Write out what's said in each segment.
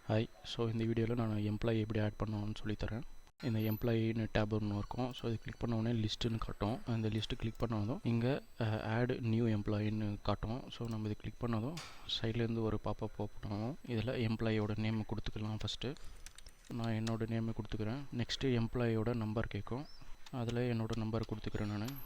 Hi. So இந்த வீடியோவில் நான் எம்ப்ளாயி எப்படி ஆட் பண்ணணும்னு சொல்லித்தரேன். இந்த எம்ப்ளாயின்னு டேப் ஒன்று இருக்கும். ஸோ இது கிளிக் பண்ண உடனே லிஸ்ட்டுன்னு காட்டும். அந்த லிஸ்ட்டு கிளிக் பண்ணதும் இங்கே ஆட் நியூ எம்ப்ளாயின்னு காட்டும். ஸோ நம்ம இது கிளிக் பண்ணதும் சைட்லேருந்து ஒரு பாப்பப் ஓப்பன் ஆகும். இதில் எம்ப்ளாயியோட நேம் கொடுத்துக்கலாம். ஃபஸ்ட்டு நான் என்னோடய நேமை கொடுத்துக்கிறேன். நெக்ஸ்ட்டு எம்ப்ளாயியோட நம்பர் கேட்கும். அதில் என்னோடய நம்பர் கொடுத்துக்கிறேன் நான்.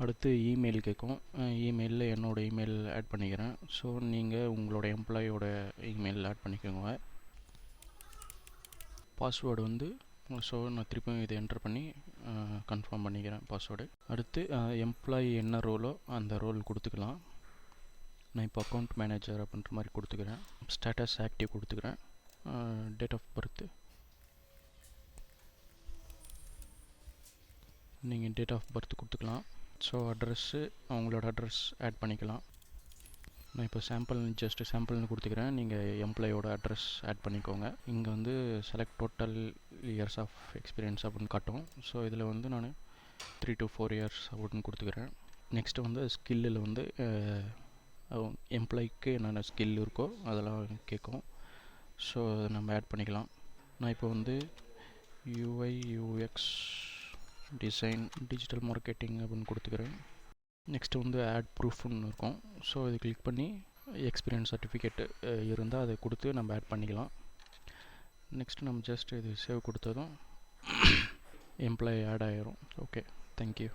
அடுத்து இமெயில் கேட்கும். இமெயிலில் என்னோடய இமெயில் ஆட் பண்ணிக்கிறேன். ஸோ நீங்கள் உங்களோட எம்ப்ளாயோட இமெயில் ஆட் பண்ணிக்கோங்க. பாஸ்வேர்டு வந்து ஸோ நான் திருப்பியும் இதை என்டர் பண்ணி கன்ஃபார்ம் பண்ணிக்கிறேன் பாஸ்வேர்டு. அடுத்து எம்ப்ளாயி என்ன ரோலோ அந்த ரோல் கொடுத்துக்கலாம். நான் இப்போ அக்கௌண்ட் மேனேஜர் அப்படின்ற மாதிரி கொடுத்துக்கிறேன். ஸ்டேட்டஸ் ஆக்டிவ் கொடுத்துக்கிறேன். டேட் ஆஃப் பர்த்து நீங்கள் டேட் ஆஃப் பர்த் கொடுத்துக்கலாம். ஸோ அட்ரஸ்ஸு அவங்களோட அட்ரஸ் ஆட் பண்ணிக்கலாம். நான் இப்போ சாம்பிள்னு கொடுத்துக்கிறேன். நீங்கள் எம்ப்ளாயோட அட்ரஸ் ஆட் பண்ணிக்கோங்க. இங்கே வந்து select total years of experience அப்படின்னு காட்டும். ஸோ இதில் வந்து நான் 3 to 4 இயர்ஸ் அப்படின்னு கொடுத்துக்கிறேன். நெக்ஸ்ட்டு வந்து ஸ்கில்லில் வந்து எம்ப்ளாய்க்கு என்னென்ன ஸ்கில் இருக்கோ அதெல்லாம் கேட்கும். ஸோ அதை நம்ம ஆட் பண்ணிக்கலாம். நான் இப்போ வந்து UI UX design digital marketing அப்படின்னு கொடுத்துக்கிறேன். நெக்ஸ்ட்டு வந்து ஆட் ப்ரூஃப்னு இருக்கும். ஸோ இது கிளிக் பண்ணி எக்ஸ்பீரியன்ஸ் சர்டிஃபிகேட் இருந்தால் அதை கொடுத்து நம்ம ஆட் பண்ணிக்கலாம். நெக்ஸ்ட்டு நம்ம ஜஸ்ட் இது சேவ் கொடுத்ததும் எம்ப்ளாயி ஆட் ஆகிரும். Okay, thank you.